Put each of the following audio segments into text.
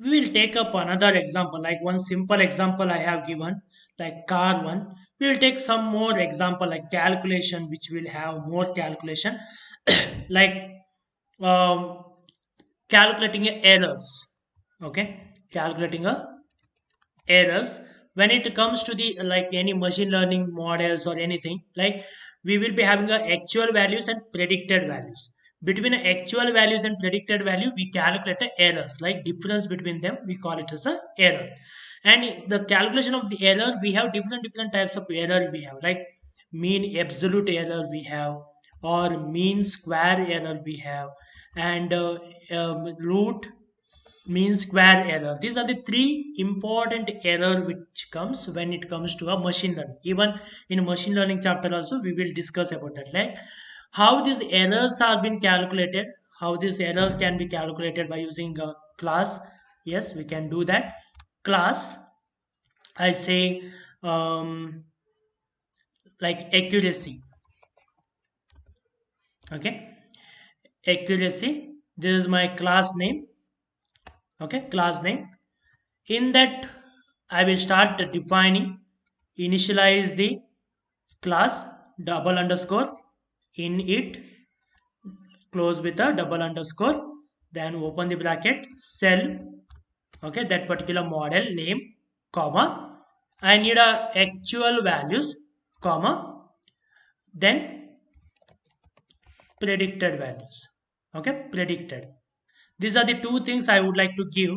We will take up another example, like one simple example I have given, like car one. We will take some more example like calculation, which will have more calculation, like um, calculating errors. Okay, calculating a errors when it comes to the like any machine learning models or anything, like we will be having a actual values and predicted values. Between actual values and predicted value we calculate the errors, like difference between them we call it as a error. And the calculation of the error, we have different types of error. We have like mean absolute error we have, or mean square error we have, and root mean square error. These are the three important error which comes when it comes to a machine learning. Even in machine learning chapter also we will discuss about that, like how these errors are being calculated, how this error can be calculated by using a class. Yes, we can do that. Class, I say, um, like accuracy. Okay, accuracy. This is my class name. Okay, class name. In that, I will start defining, initialize the class double underscore in it, close with a double underscore, then open the bracket, cell, okay, that particular model name, comma. I need a actual values, comma, then predicted values. Okay, predicted. These are the two things I would like to give.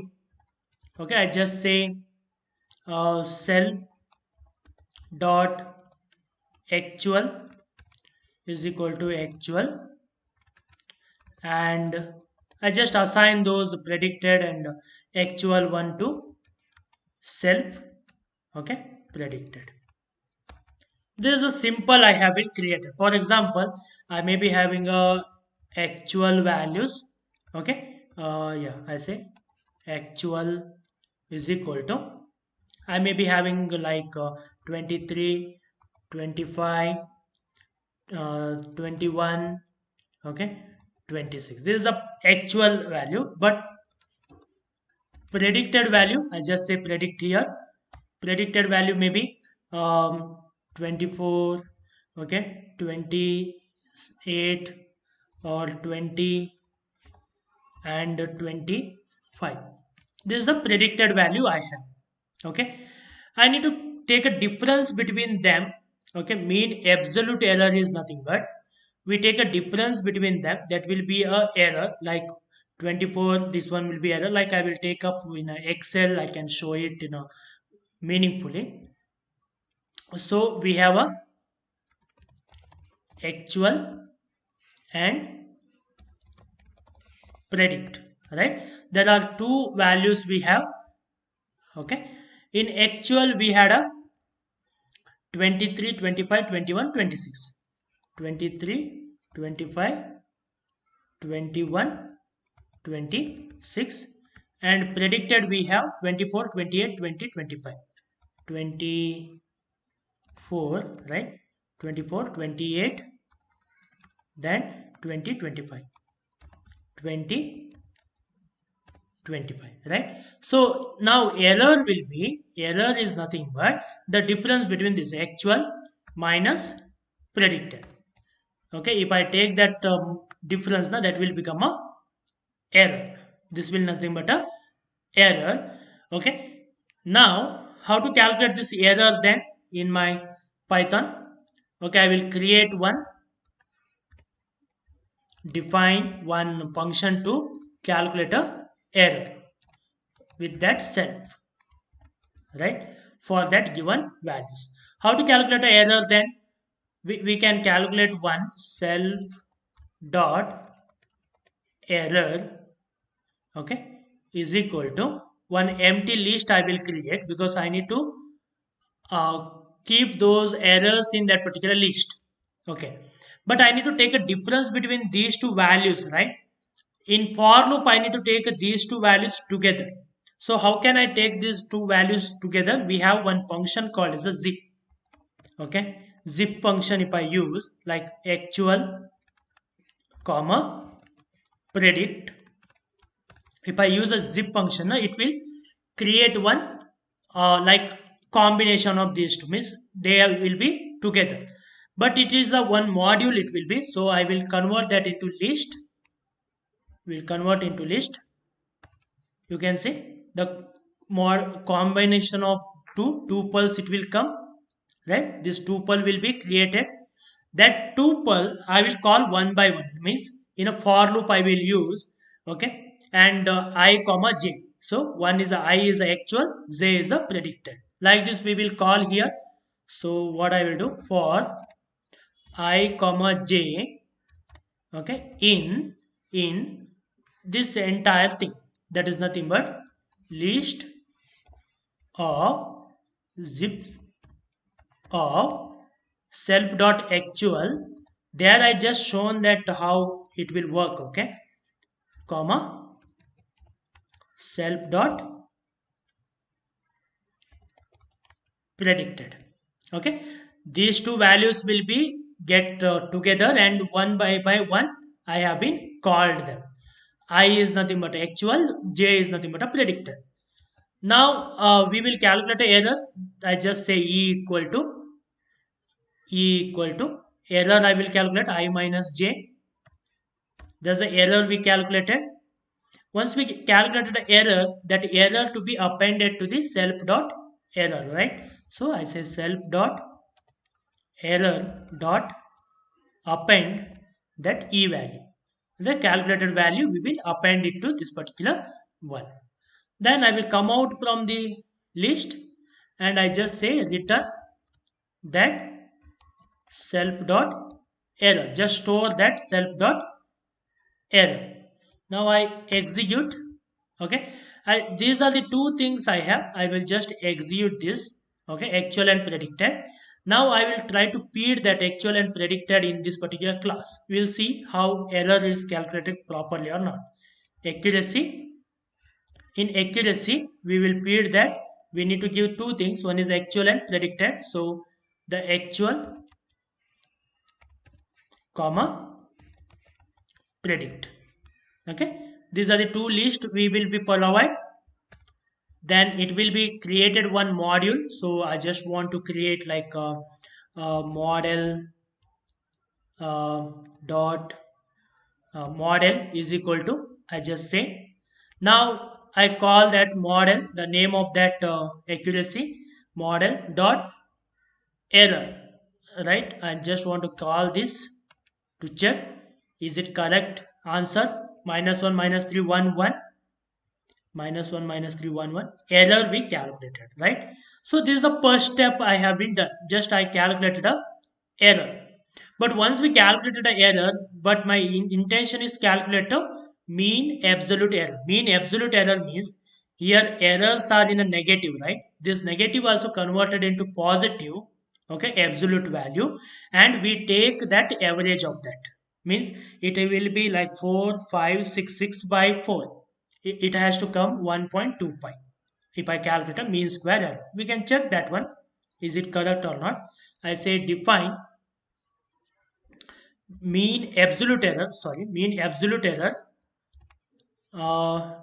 Okay, I just say cell dot actual is equal to actual, and I just assign those predicted and actual one to self. Okay, predicted. This is a simple I have been created. For example, I may be having a actual values. Okay, yeah, I say actual is equal to, I may be having like 23, 25, 21, okay, 26. This is the actual value, but predicted value, I just say predict here. Predicted value may be 24, okay, 28, or 20, and 25. This is the predicted value I have. Okay, I need to take a difference between them. Okay, mean absolute error is nothing but we take a difference between them, that will be a error, like 24, this one will be error, like I will take up in a excel, I can show it, meaningfully. So we have a actual and predict, right? There are two values we have. Okay, in actual we had a 23, 25, 21, 26. 23, 25, 21, 26, and predicted we have 24, 28, 20, 25. 24, right? 24, 28, then 20, 25. 20, 25, right? So now error will be, error is nothing but the difference between this actual minus predicted. Okay, if I take that difference now, that will become a error. This will nothing but a error. Okay, now how to calculate this error then in my Python? Okay, I will create one, define one function to calculate a error with that self, right, for that given values. How to calculate a error then? We can calculate one self dot error, okay, is equal to one empty list I will create, because I need to uh, keep those errors in that particular list. Okay, but I need to take a difference between these two values, right? In for loop I need to take these two values together. So how can I take these two values together? We have one function called as a zip. Okay, zip function if I use, like actual, comma, predict, If I use a zip function, it will create one like combination of these two, means they will be together, but it is a one module it will be. So I will convert that into list. Will convert into list. You can see the more combination of two tuples it will come, right? This tuple will be created. That tuple I will call one by one, means in a for loop I will use. Okay. And I comma j. So one is I is the actual, j is the predicted, like this we will call here. So what I will do, for I comma j, okay, in this entire thing, that is nothing but list of zip of self dot actual. There I just shown that how it will work. Okay, comma self dot predicted. Okay, these two values will be get together, and one by one I have been called them. I is nothing but actual, j is nothing but a predicted. Now we will calculate a error. I just say e equal to error. I will calculate I minus j. There's an error we calculated. Once we calculated the error, that error to be appended to the self dot error, right? So I say self dot error dot append that e value. The calculated value we will append it to this particular one. Then I will come out from the list and I just say return that self dot error. Just store that self dot error. Now I execute. Okay, these are the two things I have. I will just execute this. Okay, actual and predicted. Now I will try to feed that actual and predicted in this particular class. We will see how error is calculated properly or not. Accuracy. In accuracy, we will feed that. We need to give two things. One is actual and predicted. So the actual, comma predict. Okay, these are the two lists we will be provide. Then it will be created one module. So I just want to create like a model dot model is equal to, I just say, now I call that model, the name of that accuracy, model dot error, right? I just want to call this to check is it correct answer. -1 -3 1 1, -1 -3 1 1, error we calculated, right? So this is the first step I have been done. Just I calculated a error. But once we calculated a error, but my intention is calculate a mean absolute error. Mean absolute error means here errors are in a negative, right? This negative also converted into positive, okay, absolute value, and we take that average of that. Means it will be like 4566 by 4. It has to come 1.25. If I calculate a mean square error, we can check that one. Is it correct or not? I say define mean absolute error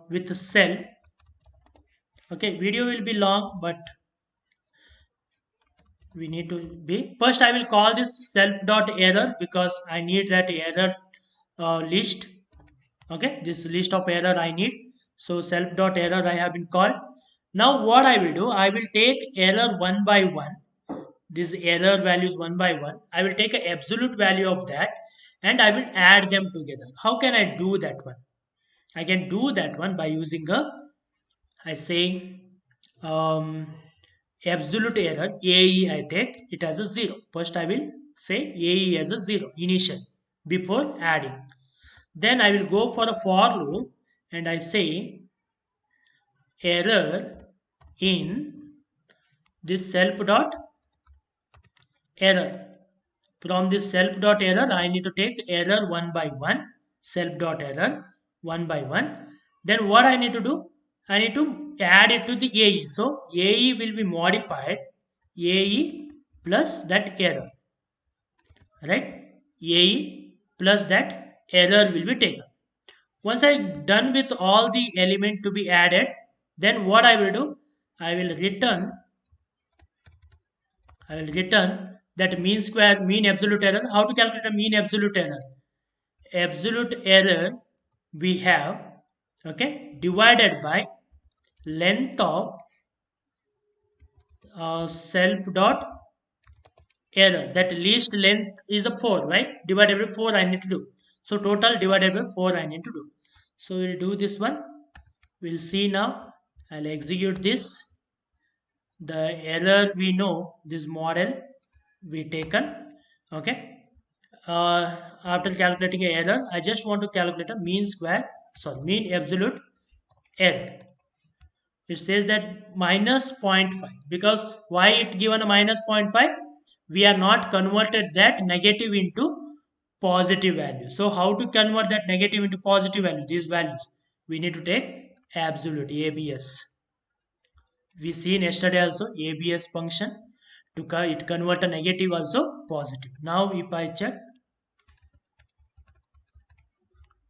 with the cell. Okay, video will be long, but we need to be, first I will call this self dot error because I need that error list. Okay, this list of error I need. So self dot error I have been called. Now what I will do, I will take error one by one. These error values one by one, I will take an absolute value of that and I will add them together. How can I do that one? I can do that one by using a, I say, um, absolute error AE. I take it as a 0. First I will say AE as a 0 initial before adding. Then I will go for a for loop and I say error in this self dot error. From this self dot error I need to take error one by one, self dot error one by one. Then what I need to do, I need to add it to the AE. So AE will be modified AE plus that error, right? AE plus that error will be taken. Once I done with all the element to be added, then what I will do, I will return, I will return that mean square, mean absolute error. How to calculate a mean absolute error? Absolute error we have, okay, divided by length of self dot error. That least length is a 4, right? Divided by 4 I need to do. So total divided by 4 I need to do. So we'll do this one. We'll see now. I'll execute this. The error we know, this model we taken. Okay. After calculating a error, I just want to calculate a mean square, sorry, mean absolute error. It says that minus zero point 0.5, because why it given a minus zero point 0.5? We are not converted that negative into positive value. So how to convert that negative into positive value? These values we need to take absolute abs. We seen yesterday also abs function to it convert a negative also positive. Now if I check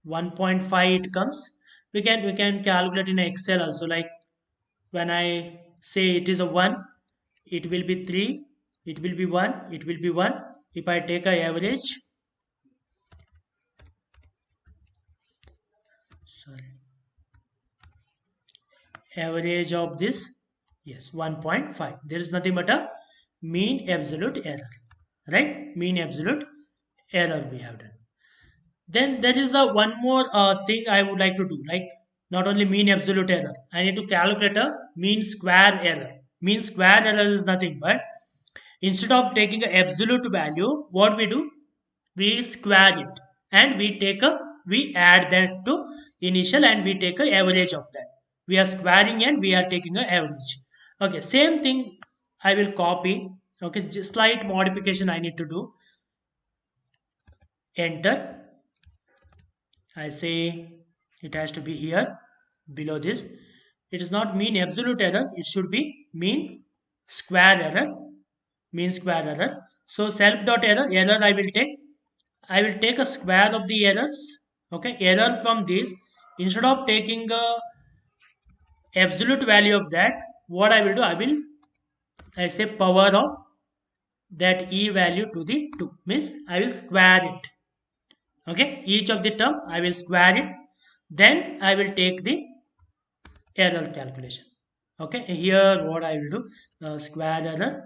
1.5 it comes. We can calculate in excel also, like when I say it is a 1, it will be 3, it will be 1, it will be 1. If I take a average, sorry, average of this, yes, 1.5, there is nothing but a mean absolute error, right? Mean absolute error we have done. Then there is a one more thing I would like to do, like not only mean absolute error, I need to calculate a mean square error. Mean square error is nothing but, instead of taking an absolute value, what we do, we square it, and we add that to initial, and we take a average of that. We are squaring and we are taking a average. Okay, same thing I will copy. Okay, just slight modification I need to do. Enter. I say it has to be here below this. It is not mean absolute error, it should be mean square error. Mean square error. So self dot error, error I will take a square of the errors. Okay, error from this. Instead of taking a absolute value of that, what I will do, I say power of that e value to the 2, means I will square it. Okay, each of the term I will square it, then I will take the error calculation. Okay, here what I will do, square error,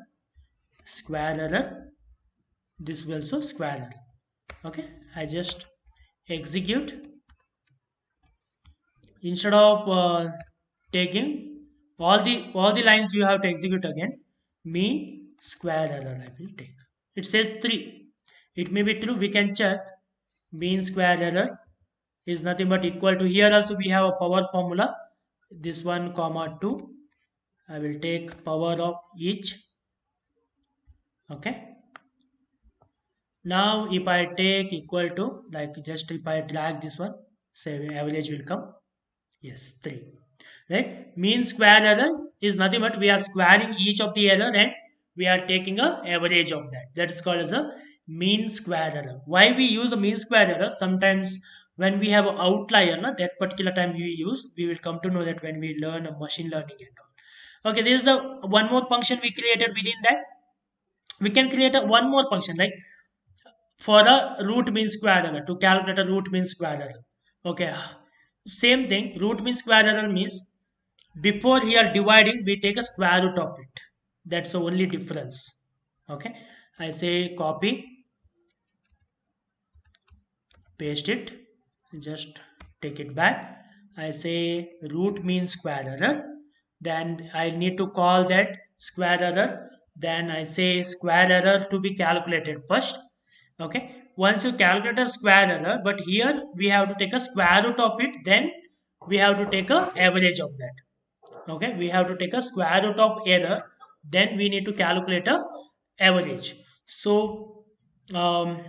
this will also square error. Okay, I just execute. Instead of taking all the lines, you have to execute again. Mean square error I will take. It says 3, it may be true, we can check. Mean square error is nothing but equal to, here also we have a power formula, this 1 comma 2. I will take power of each. Okay, now if I take equal to, like just if I drag this one, say average will come. Yes, 3. Right? Mean square error is nothing but we are squaring each of the error, and we are taking a average of that. That is called as a mean square error. Why we use a mean square error? Sometimes when we have an outlier, na, that particular time we will come to know that when we learn a machine learning and all. Okay, there is the one more function we created within that. We can create a one more function, like for a root mean square error, to calculate a root mean square error. Okay, same thing. Root mean square error means before here dividing, we take a square root of it. That's the only difference. Okay, I say copy, paste it, just take it back. I say root means square error, then I need to call that square error, then I say square error to be calculated first. Okay, once you calculate a square error, but here we have to take a square root of it, then we have to take a average of that. Okay, we have to take a square root of error, then we need to calculate a average. So um,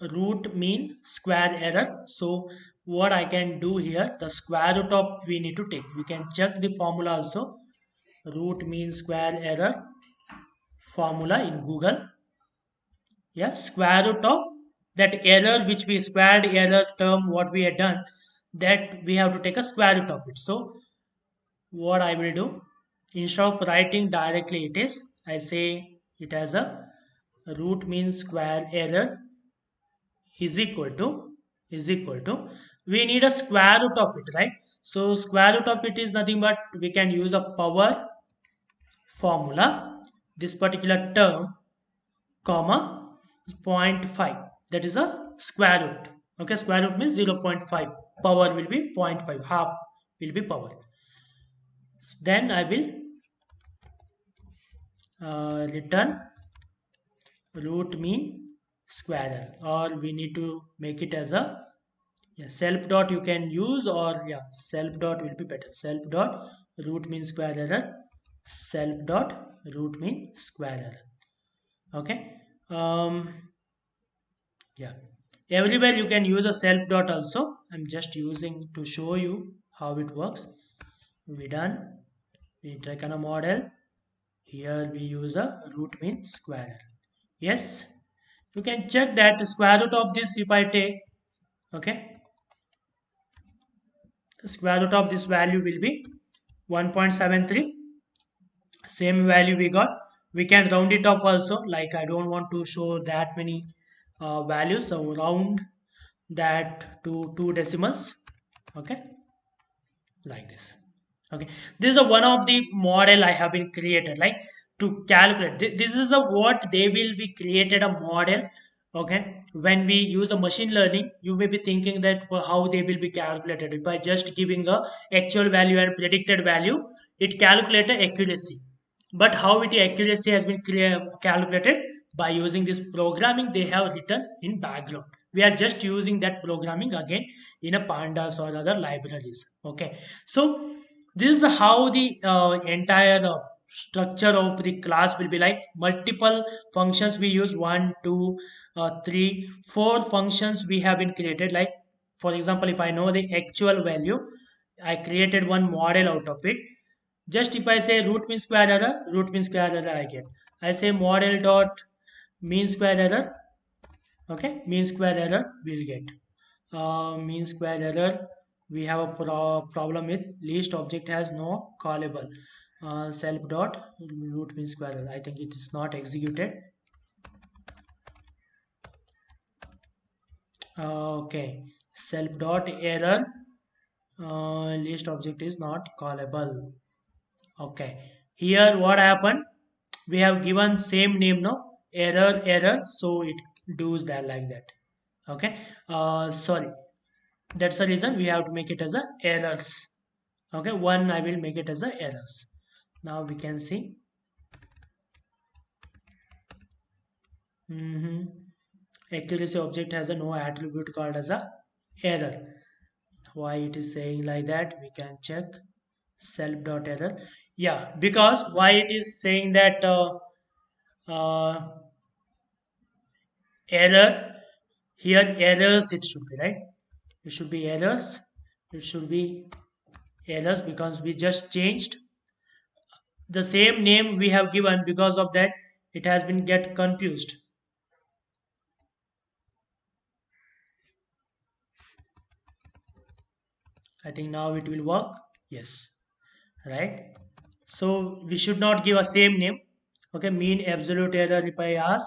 root mean square error. So what I can do here, the square root of we need to take. We can check the formula also. Root mean square error formula in Google. Yeah, square root of that error which we squared error term what we had done, that we have to take a square root of it. So what I will do, instead of writing directly it is, I say it as a root mean square error is equal to is equal to we need a square root of it, right? So square root of it is nothing but we can use a power formula, this particular term, comma, zero point 0.5, that is a square root. Okay, square root means 0.5, power will be zero point 0.5, half will be power. Then I will return root mean square, or we need to make it as a, yeah, self dot you can use, or yeah, self dot will be better. Self dot root mean square error, self dot root mean square error. Okay. Yeah, everywhere you can use a self dot also. I'm just using to show you how it works. We done, we take on a model. Here we use a root mean square error. Yes, you can check that the square root of this if I take, okay, the square root of this value will be 1.73. Same value we got. We can round it up also, like I don't want to show that many values, so round that to two decimals. Okay, like this. Okay, this is a one of the model I have been created, like to calculate. This is a what they will be created a model. Okay, when we use a machine learning, you may be thinking that, well, how they will be calculated by just giving a actual value and predicted value, it calculate a accuracy. But how it accuracy has been calculated by using this programming they have written in background. We are just using that programming again in a pandas or other libraries. Okay, so this is how the entire structure of the class will be like. Multiple functions we use, one, two, three, four functions we have been created. Like for example, if I know the actual value, I created one model out of it. Just if I say root mean square error, root mean square error I get. I say model dot mean square error. Okay, mean square error we'll get. Mean square error. We have a problem with list object has no callable. Self dot root mean square error. I think it is not executed. Okay, self dot error. List object is not callable. Okay, here what happened? We have given same name, no, error error, so it does that like that. Okay, sorry, that's the reason we have to make it as a errors. Okay, one I will make it as a errors. Now we can see. Accuracy object has a no attribute called as a error. Why it is saying like that? We can check self dot error. Yeah, because why it is saying that uh, error, here errors it should be, right? It should be errors. It should be errors because we just changed the same name we have given. Because of that it has been get confused. I think now it will work. Yes, right. So we should not give a same name. Okay, mean absolute error, if I ask,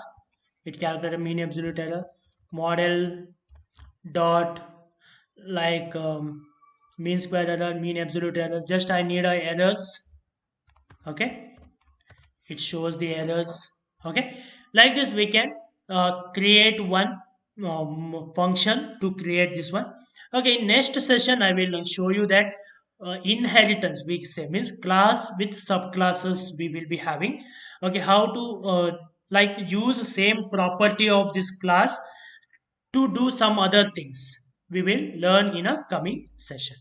it calculated mean absolute error. Model dot, like mean square error, mean absolute error, just I need a errors. Okay, it shows the errors. Okay, like this we can create one function to create this one. Okay, in next session I will show you that inheritance we say means class with subclasses we will be having. Okay, how to like use same property of this class to do some other things, we will learn in a coming session.